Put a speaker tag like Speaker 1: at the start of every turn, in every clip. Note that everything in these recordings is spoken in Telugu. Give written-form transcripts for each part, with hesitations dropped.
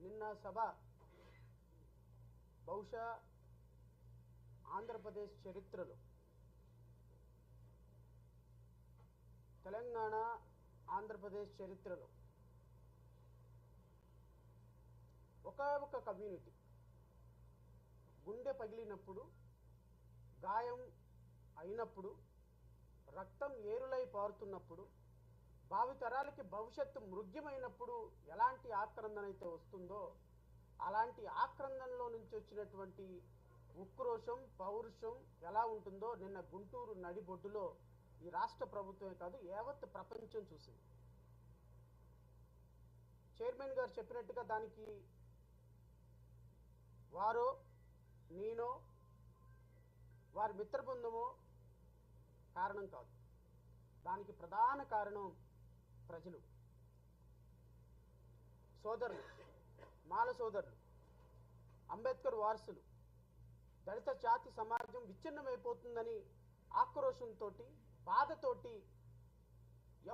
Speaker 1: నిన్న సభ బహుశా ఆంధ్రప్రదేశ్ చరిత్రలో తెలంగాణ ఆంధ్రప్రదేశ్ చరిత్రలో ఒక కమ్యూనిటీ గుండె పగిలినప్పుడు గాయం అయినప్పుడు రక్తం ఏరులై పారుతున్నప్పుడు భావితరాలకి భవిష్యత్తు మృగ్యమైనప్పుడు ఎలాంటి ఆక్రందన అయితే వస్తుందో అలాంటి ఆక్రందనలో నుంచి వచ్చినటువంటి ఉక్రోషం పౌరుషం ఎలా ఉంటుందో నిన్న గుంటూరు నడిబొడ్డులో ఈ రాష్ట్ర ప్రభుత్వమే కాదు యావత్ ప్రపంచం చూసింది. చైర్మన్ గారు చెప్పినట్టుగా దానికి వారో నేనో వారి మిత్ర బృందమో కారణం కాదు. దానికి ప్రధాన కారణం ప్రజలు, సోదరులు, మాల సోదరులు, అంబేద్కర్ వారసులు, దళిత జాతి సమాజం విచ్ఛిన్నమైపోతుందని ఆక్రోషంతో బాధతోటి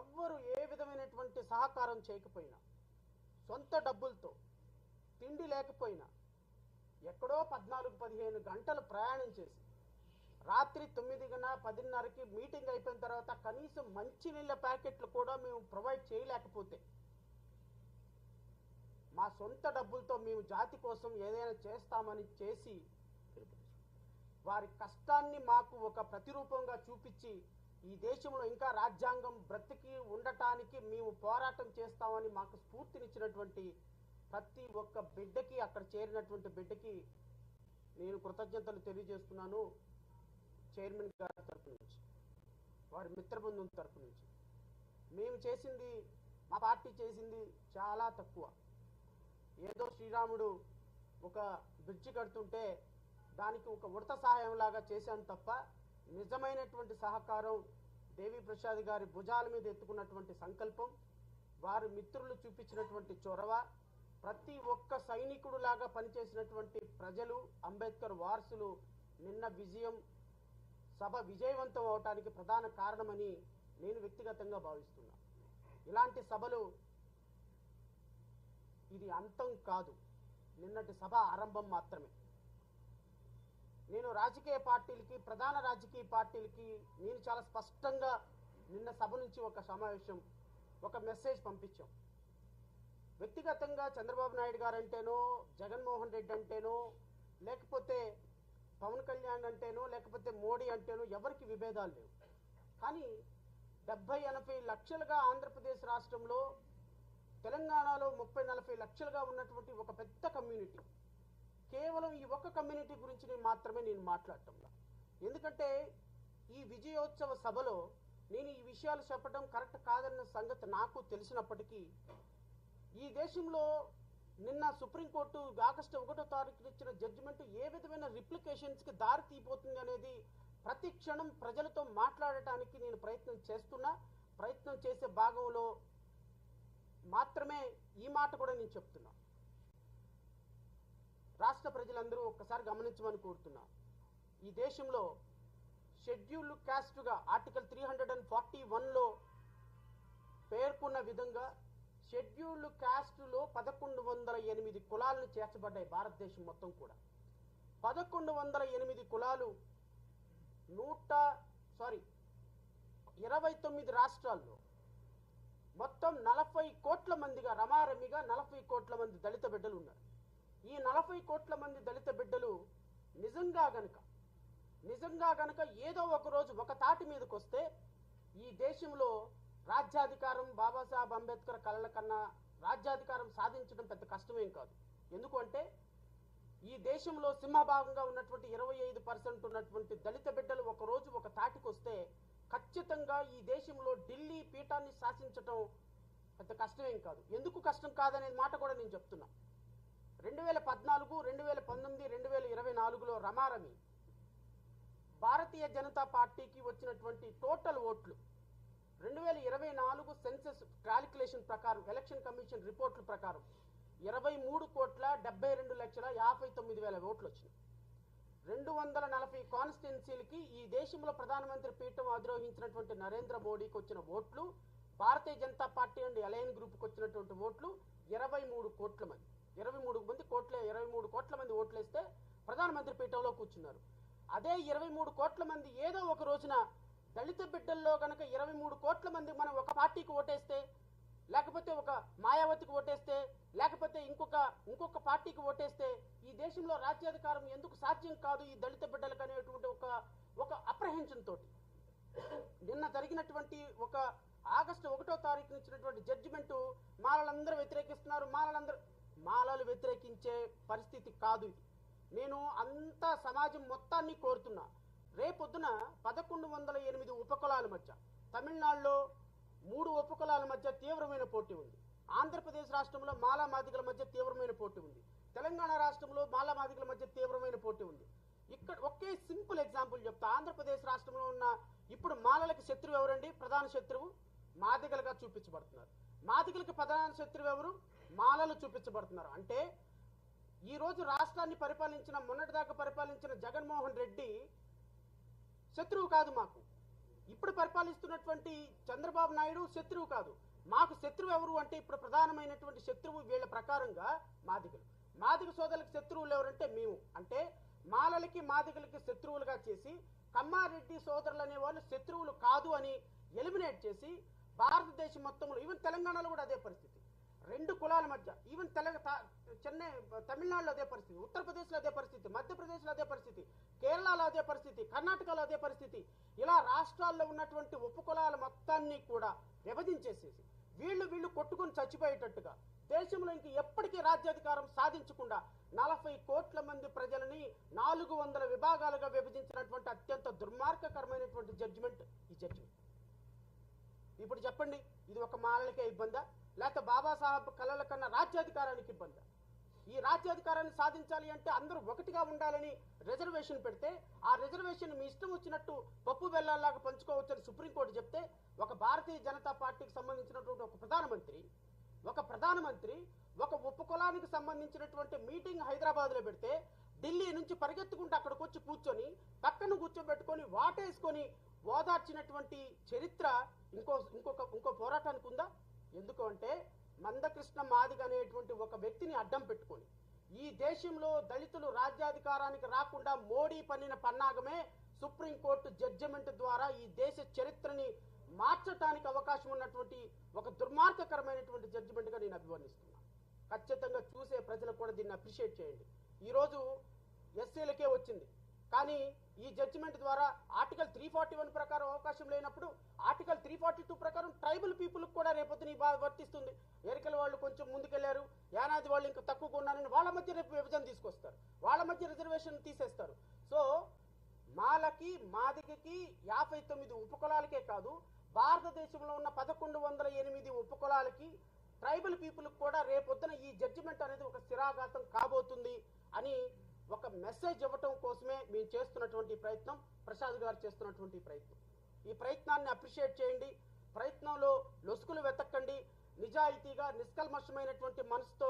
Speaker 1: ఎవ్వరు ఏ విధమైనటువంటి సహకారం చేయకపోయినా సొంత డబ్బులతో తిండి లేకపోయినా ఎక్కడో 14-15 గంటలు ప్రయాణం చేసి రాత్రి 9:10కి మీటింగ్ అయిపోయిన తర్వాత కనీసం మంచినీళ్ళ ప్యాకెట్లు కూడా మేము ప్రొవైడ్ చేయలేకపోతే మా సొంత డబ్బులతో మేము జాతి కోసం ఏదైనా చేస్తామని చేసి వారి కష్టాన్ని మాకు ఒక ప్రతిరూపంగా చూపించి ఈ దేశంలో ఇంకా రాజ్యాంగం బ్రతికి ఉండటానికి మేము పోరాటం చేస్తామని మాకు స్ఫూర్తినిచ్చినటువంటి ప్రతి ఒక్క బిడ్డకి, అక్కడ చేరినటువంటి బిడ్డకి నేను కృతజ్ఞతలు తెలియజేస్తున్నాను. చైర్మన్ గారి తరపు నుంచి, వారి మిత్ర బృందం తరపు నుంచి మేము చేసింది, మా పార్టీ చేసింది చాలా తక్కువ. ఏదో శ్రీరాముడు ఒక బ్రిడ్జి కడుతుంటే దానికి ఒక ఉడత సహాయం లాగా చేశాను తప్ప నిజమైనటువంటి సహకారం దేవి ప్రసాద్ గారి భుజాల మీద ఎత్తుకున్నటువంటి సంకల్పం, వారి మిత్రులు చూపించినటువంటి చొరవ, ప్రతి ఒక్క సైనికుడు లాగా పనిచేసినటువంటి ప్రజలు, అంబేద్కర్ వారసులు నిన్న విజయం సభ విజయవంతం అవటానికి ప్రధాన కారణమని నేను వ్యక్తిగతంగా భావిస్తున్నా. ఇలాంటి సభలు ఇది అంతం కాదు, నిన్నటి సభ ఆరంభం మాత్రమే. నేను రాజకీయ పార్టీలకి, ప్రధాన రాజకీయ పార్టీలకి నేను చాలా స్పష్టంగా నిన్న సభ నుంచి ఒక సమావేశం, ఒక మెసేజ్ పంపించాం. వ్యక్తిగతంగా చంద్రబాబు నాయుడు గారు అంటేనో, జగన్మోహన్ రెడ్డి అంటేనో, లేకపోతే పవన్ కళ్యాణ్ అంటేనో, లేకపోతే మోడీ అంటేనో ఎవరికి విభేదాలు లేవు. కానీ 70-80 లక్షలుగా ఆంధ్రప్రదేశ్ రాష్ట్రంలో, తెలంగాణలో 30-40 లక్షలుగా ఉన్నటువంటి ఒక పెద్ద కమ్యూనిటీ, కేవలం ఈ ఒక్క కమ్యూనిటీ గురించి మాత్రమే నేను మాట్లాడటంలా. ఎందుకంటే ఈ విజయోత్సవ సభలో నేను ఈ విషయాలు చెప్పడం కరెక్ట్ కాదన్న సంగతి నాకు తెలిసినప్పటికీ, ఈ దేశంలో నిన్న సుప్రీంకోర్టు ఆగస్టు 1వ తారీఖున ఇచ్చిన జడ్జిమెంట్ ఏ విధమైన రిప్లికేషన్స్కి దారి తీయబోతుంది అనేది ప్రతి క్షణం ప్రజలతో మాట్లాడటానికి నేను ప్రయత్నం చేసే భాగంలో మాత్రమే ఈ మాట కూడా నేను చెప్తున్నా. రాష్ట్ర ప్రజలందరూ ఒక్కసారి గమనించమని కోరుతున్నా. ఈ దేశంలో షెడ్యూల్డ్ క్యాస్ట్గా ఆర్టికల్ 341లో పేర్కొన్న విధంగా షెడ్యూల్డ్ క్యాస్ట్లో 1108 కులాలను చేర్చబడ్డాయి. భారతదేశం మొత్తం కూడా 1108 కులాలు 29 రాష్ట్రాల్లో మొత్తం 40 కోట్ల మందిగా, రమారమిగా 40 కోట్ల మంది దళిత బిడ్డలు ఉన్నారు. ఈ 40 కోట్ల మంది దళిత బిడ్డలు నిజంగా గనక ఏదో ఒక రోజు ఒక తాటి మీదకి వస్తే ఈ దేశంలో రాజ్యాధికారం, బాబాసాహెబ్ అంబేద్కర్ కలల కన్నా రాజ్యాధికారం సాధించడం పెద్ద కష్టమేం కాదు. ఎందుకంటే ఈ దేశంలో సింహభాగంగా ఉన్నటువంటి 25% ఉన్నటువంటి దళిత బిడ్డలు ఒక రోజు ఒక తాటికి వస్తే ఖచ్చితంగా ఈ దేశంలో ఢిల్లీ పీఠాన్ని శాసించటం పెద్ద కష్టమేం కాదు. ఎందుకు కష్టం కాదనే మాట కూడా నేను చెప్తున్నా. 2014, 2019, 2024లో రమారమి భారతీయ జనతా పార్టీకి వచ్చినటువంటి టోటల్ ఓట్లు 2024 సెన్సస్ క్యాలిక్యులేషన్ ప్రకారం, ఎలక్షన్ కమిషన్ రిపోర్ట్ల ప్రకారం 23,72,59,000 ఓట్లు వచ్చినాయి. 240 కాన్స్టిట్యున్సీలకి ఈ దేశంలో ప్రధానమంత్రి పీఠం అధిరోహించినటువంటి నరేంద్ర మోడీకి వచ్చిన ఓట్లు, భారతీయ జనతా పార్టీ అండ్ అలయన్ గ్రూప్కి వచ్చినటువంటి ఓట్లు 23 కోట్ల మంది. 23 కోట్ల మంది ఓట్లేస్తే ప్రధానమంత్రి పీఠంలో కూర్చున్నారు. అదే 23 కోట్ల మంది ఏదో ఒక రోజున దళిత బిడ్డల్లో కనుక 23 కోట్ల మంది మనం ఒక పార్టీకి ఓటేస్తే, లేకపోతే ఒక మాయావతికి ఓటేస్తే, లేకపోతే ఇంకొక పార్టీకి ఓటేస్తే ఈ దేశంలో రాజ్యాధికారం ఎందుకు సాధ్యం కాదు ఈ దళిత బిడ్డలకు అనేటువంటి ఒక అప్రహెన్షన్ తోటి నిన్న జరిగినటువంటి ఒక ఆగస్టు 1వ తారీఖున ఇచ్చినటువంటి జడ్జిమెంటు మాలలందరూ వ్యతిరేకిస్తున్నారు. మాలలు వ్యతిరేకించే పరిస్థితి కాదు ఇది. నేను అంతా సమాజం మొత్తాన్ని కోరుతున్నా. రేపొద్దున 1108 ఉపకులాల మధ్య, తమిళనాడులో 3 ఉపకులాల మధ్య తీవ్రమైన పోటీ ఉంది. ఆంధ్రప్రదేశ్ రాష్ట్రంలో మాలా మాదిగల మధ్య తీవ్రమైన పోటీ ఉంది. తెలంగాణ రాష్ట్రంలో మాలా మాదిగల మధ్య తీవ్రమైన పోటీ ఉంది. ఇక్కడ ఒకే సింపుల్ ఎగ్జాంపుల్ చెప్తా. ఆంధ్రప్రదేశ్ రాష్ట్రంలో ఉన్న ఇప్పుడు మాలలకి శత్రువు ఎవరండి? ప్రధాన శత్రువు మాదిగలుగా చూపించబడుతున్నారు. మాదిగలకి ప్రధాన శత్రువు ఎవరు? మాలలు చూపించబడుతున్నారు. అంటే ఈ రోజు రాష్ట్రాన్ని మొన్నటిదాకా పరిపాలించిన జగన్మోహన్ రెడ్డి శత్రువు కాదు మాకు. ఇప్పుడు పరిపాలిస్తున్నటువంటి చంద్రబాబు నాయుడు శత్రువు కాదు. మాకు శత్రువు ఎవరు అంటే ఇప్పుడు ప్రధానమైనటువంటి శత్రువు వీళ్ళ ప్రకారంగా మాదిగలు. మాదిగ సోదరులకు శత్రువులు ఎవరంటే మేము. అంటే మాలలకి మాదిగలకి శత్రువులుగా చేసి కమ్మారెడ్డి సోదరులు అనే వాళ్ళు శత్రువులు కాదు అని ఎలిమినేట్ చేసి భారతదేశం మొత్తంలో, ఈవెన్ తెలంగాణలో కూడా అదే పరిస్థితి. 2 కులాల మధ్య, ఈవెన్ తమిళనాడులో అదే పరిస్థితి, ఉత్తరప్రదేశ్లో అదే పరిస్థితి, మధ్యప్రదేశ్లో అదే పరిస్థితి, కేరళలో అదే పరిస్థితి, కర్ణాటకలో అదే పరిస్థితి. ఇలా రాష్ట్రాల్లో ఉన్నటువంటి ఉపకులాల మొత్తాన్ని కూడా విభజించేసేసి వీళ్ళు కొట్టుకుని చచ్చిపోయేటట్టుగా దేశంలో ఇంక ఎప్పటికీ రాజ్యాధికారం సాధించకుండా 40 కోట్ల మంది ప్రజలని 400 విభాగాలుగా విభజించినటువంటి అత్యంత దుర్మార్గకరమైనటువంటి జడ్జిమెంట్ ఈ జడ్జిమెంట్. ఇప్పుడు చెప్పండి, ఇది ఒక మాలలకే ఇబ్బందా, లేకపోతే బాబాసాహెబ్ కలల కన్నా రాజ్యాధికారానికి ఇబ్బందా? ఈ రాజ్యాధికారాన్ని సాధించాలి అంటే అందరూ ఒకటిగా ఉండాలని రిజర్వేషన్ పెడితే ఆ రిజర్వేషన్ మీ ఇష్టం వచ్చినట్టు పప్పు బెల్లాల్లాగా పంచుకోవచ్చని సుప్రీంకోర్టు చెప్తే, ఒక భారతీయ జనతా పార్టీకి సంబంధించినటువంటి ఒక ప్రధానమంత్రి ఒక ఉపకులానికి సంబంధించినటువంటి మీటింగ్ హైదరాబాద్ లో పెడితే ఢిల్లీ నుంచి పరిగెత్తుకుంటూ అక్కడికి వచ్చి కూర్చొని పక్కన కూర్చోబెట్టుకొని వాటేసుకొని ఓదార్చినటువంటి చరిత్ర ఇంకో పోరాటానికి ఉందా? ఎందుకు అంటే మందకృష్ణ మాదిగ అనేటువంటి ఒక వ్యక్తిని అడ్డం పెట్టుకొని ఈ దేశంలో దళితులు రాజ్యాధికారానికి రాకుండా మోడీ పన్నిన పన్నాగమే సుప్రీంకోర్టు జడ్జిమెంట్ ద్వారా ఈ దేశ చరిత్రని మార్చడానికి అవకాశం ఉన్నటువంటి ఒక దుర్మార్గకరమైనటువంటి జడ్జిమెంట్ గా నేను అభివర్ణిస్తున్నా. ఖచ్చితంగా చూసే ప్రజలకు కూడా దీన్ని అప్రిషియేట్ చేయండి. ఈరోజు ఎస్సీలకే వచ్చింది, కానీ ఈ జడ్జిమెంట్ ద్వారా ఆర్టికల్ 341 ప్రకారం అవకాశం లేనప్పుడు ఆర్టికల్ 342 ప్రకారం ట్రైబల్ పీపుల్ కూడా రేపొద్దున వర్తిస్తుంది. ఎరికల వాళ్ళు కొంచెం ముందుకెళ్లారు, యానాది వాళ్ళు ఇంకా తక్కువగా ఉన్నారని వాళ్ళ మధ్య రేపు విభజన తీసుకొస్తారు, వాళ్ళ మధ్య రిజర్వేషన్ తీసేస్తారు. సో మాలకి మాదిగకి 59 ఉపకులాలకే కాదు, భారతదేశంలో ఉన్న 1108 ఉపకులాలకి ట్రైబల్ పీపుల్ కూడా రేపొద్దున ఈ జడ్జిమెంట్ అనేది ఒక స్థిరాఘాతం కాబోతుంది అని ఒక మెసేజ్ ఇవ్వటం కోసమే మేము చేస్తున్నటువంటి ప్రయత్నం, ప్రసాద్ గారు చేస్తున్నటువంటి ప్రయత్నం. ఈ ప్రయత్నాన్ని అప్రిషియేట్ చేయండి. ప్రయత్నంలో లొసుకులు వెతకండి. నిజాయితీగా నిష్కల్మషమైనటువంటి మనసుతో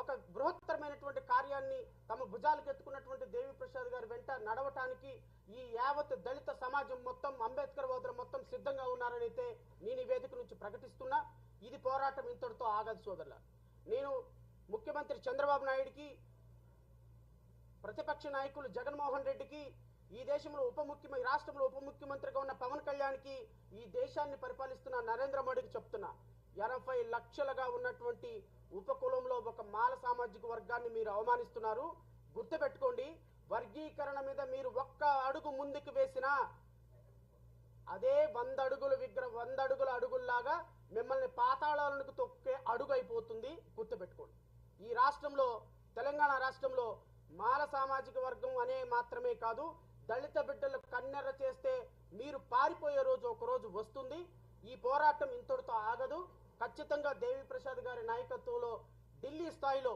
Speaker 1: ఒక బృహత్తరమైనటువంటి కార్యాన్ని తమ భుజాలకు ఎత్తుకున్నటువంటి దేవి ప్రసాద్ గారి వెంట నడవటానికి ఈ యావత్ దళిత సమాజం మొత్తం, అంబేద్కర్ వాదులు మొత్తం సిద్ధంగా ఉన్నారని అయితే నేను ఈ వేదిక నుంచి ప్రకటిస్తున్నా. ఇది పోరాటం ఇంతటితో ఆగదు సోదరుల. నేను ముఖ్యమంత్రి చంద్రబాబు నాయుడికి, ప్రతిపక్ష నాయకులు జగన్మోహన్ రెడ్డికి, ఈ దేశంలో రాష్ట్రంలో ఉప ముఖ్యమంత్రిగా ఉన్న పవన్ కళ్యాణ్కి, ఈ దేశాన్ని పరిపాలిస్తున్న నరేంద్ర మోడీకి చెప్తున్నా, 80 లక్షలుగా ఉన్నటువంటి ఉపకులంలో ఒక మాల సామాజిక వర్గాన్ని మీరు అవమానిస్తున్నారు. గుర్తుపెట్టుకోండి, వర్గీకరణ మీద మీరు ఒక్క అడుగు ముందుకు వేసినా అదే 100 అడుగుల అడుగుల్లాగా మిమ్మల్ని పాతాళాలకు తొక్కే అడుగు అయిపోతుంది. గుర్తుపెట్టుకోండి. ఈ రాష్ట్రంలో, తెలంగాణ రాష్ట్రంలో మాల సామాజిక వర్గం అనే మాత్రమే కాదు, దళిత బిడ్డలు కన్నెర్ర చేస్తే మీరు పారిపోయే రోజు ఒక రోజు వస్తుంది. ఈ పోరాటం ఇంతటితో ఆగదు. ఖచ్చితంగా దేవి ప్రసాద్ గారి నాయకత్వంలో ఢిల్లీ స్థాయిలో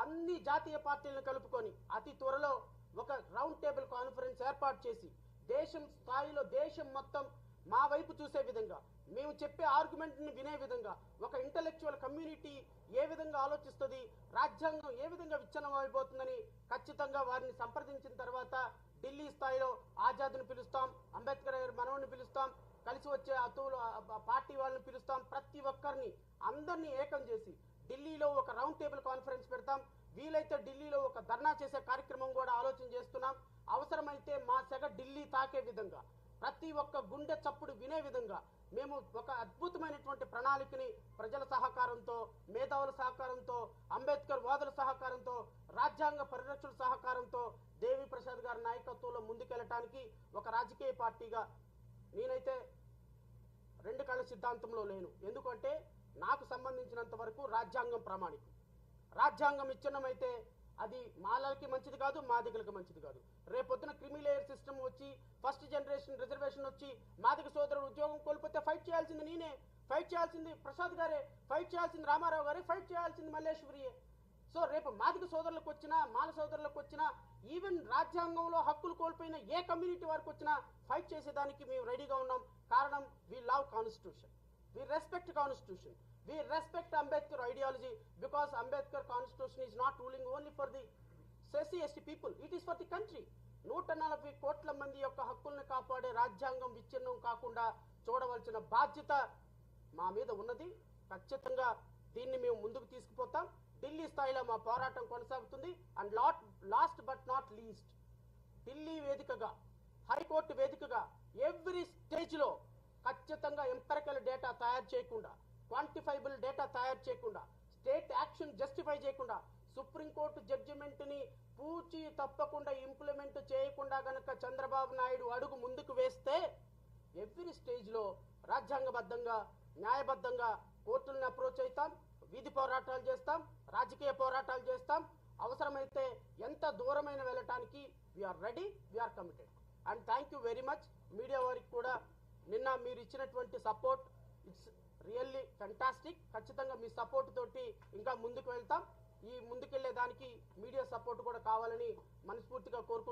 Speaker 1: అన్ని జాతీయ పార్టీలను కలుపుకొని అతి త్వరలో ఒక రౌండ్ టేబుల్ కాన్ఫరెన్స్ ఏర్పాటు చేసి దేశం స్థాయిలో దేశం మొత్తం మా వైపు చూసే విధంగా, మేము చెప్పే ఆర్గ్యుమెంట్ ని వినే విధంగా, ఒక ఇంటలెక్చువల్ కమ్యూనిటీ ఏ విధంగా ఆలోచిస్తుంది, రాజ్యాంగం ఏ విధంగా విచ్ఛిన్నం అయిపోతుందని ఖచ్చితంగా వారిని సంప్రదించిన తర్వాత ఢిల్లీ స్థాయిలో ఆజాద్ని పిలుస్తాం, అంబేద్కర్ మనవడిని పిలుస్తాం, కలిసి వచ్చే అతువులు పార్టీ వాళ్ళని పిలుస్తాం, ప్రతి ఒక్కరిని అందరినీ ఏకం చేసి ఢిల్లీలో ఒక రౌండ్ టేబుల్ కాన్ఫరెన్స్ పెడతాం. పెడతాం. వీలైతే ఢిల్లీలో ఒక ధర్నా చేసే కార్యక్రమం కూడా ఆలోచన చేస్తున్నాం. అవసరమైతే మా సెగ ఢిల్లీ తాకే విధంగా, ప్రతి ఒక్క గుండె చప్పుడు వినే విధంగా మేము ఒక అద్భుతమైనటువంటి ప్రణాళికని ప్రజల సహకారంతో, మేధావుల సహకారంతో, అంబేద్కర్ వాదుల సహకారంతో, రాజ్యాంగ పరిరక్షణ సహకారంతో దేవి ప్రసాద్ గారి నాయకత్వంలో ముందుకెళ్ళటానికి ఒక రాజకీయ పార్టీగా నేనైతే రెండు కళ్ళ సిద్ధాంతంలో లేను. ఎందుకంటే నాకు సంబంధించినంత వరకు రాజ్యాంగం ప్రామాణికం. రాజ్యాంగం ఇచ్చినమైతే అది మాలకి మంచిది కాదు, మాదిగలకు మంచిది కాదు. రేపొద్దున క్రిమి లేయర్ సిస్టమ్ వచ్చి, ఫస్ట్ జనరేషన్ రిజర్వేషన్ వచ్చి మాదిగ సోదరుడు ఉద్యోగం కోల్పోతే ఫైట్ చేయాల్సింది నేనే, ఫైట్ చేయాల్సింది ప్రసాద్ గారే, ఫైట్ చేయాల్సింది రామారావు గారే, ఫైట్ చేయాల్సింది మల్లేశ్వరియే. సో రేపు మాదిగ సోదరులకు వచ్చినా, మాల సోదరులకు వచ్చినా, ఈవెన్ రాజ్యాంగంలో హక్కులు కోల్పోయిన ఏ కమ్యూనిటీ వారికి వచ్చినా ఫైట్ చేసేదానికి మేము రెడీగా ఉన్నాం. కారణం, we love constitution, we respect constitution, we respect Ambedkar ideology, because Ambedkar constitution is not ruling only for the SC people, it is for the country. 140 కోట్ల మంది యొక్క హక్కుల్ని కాపాడే రాజ్యాంగం విచ్ఛిన్నం కాకుండా చూడవలసిన బాధ్యత మా మీద ఉన్నది. ఖచ్చితంగా దీన్ని మేము ముందుకు తీసుకుపోతాం. ఢిల్లీ స్థాయిలో మా పోరాటం కొనసాగుతుంది. And last but not least, Delhi వేదికగా, హైకోర్టు వేదికగా ఎవ్రీ స్టేజ్లో ఖచ్చితంగా ఎంపెరికల్ డేటా తయారు చేయకుండా, క్వాంటిఫైబుల్ డేటా తయారు చేయకుండా, స్టేట్ యాక్షన్ జస్టిఫై చేయకుండా, సుప్రీంకోర్టు జడ్జిమెంట్ ని పూచి తప్పకుండా ఇంప్లిమెంట్ చేయకుండా గనక చంద్రబాబు నాయుడు అడుగు ముందుకు వేస్తే ఎవ్రీ స్టేజ్ లో రాజ్యాంగబద్ధంగా, న్యాయబద్ధంగా కోర్టులను అప్రోచ్ అవుతాం, వీధి పోరాటాలు చేస్తాం, రాజకీయ పోరాటాలు చేస్తాం. అవసరమైతే ఎంత దూరమైన వెళ్ళటానికి we're ready, we're committed. And thank you very much media వారికి కూడా. నిన్న మీరు ఇచ్చినటువంటి సపోర్ట్, ఇట్స్ రియల్లీ ఫెంటాస్టిక్. ఖచ్చితంగా మీ సపోర్ట్ తోటి ఇంకా ముందుకు వెళ్తాం. ఈ ముందుకెళ్లే దానికి మీడియా సపోర్ట్ కూడా కావాలని మనస్ఫూర్తిగా కోరుకుంటున్నాను.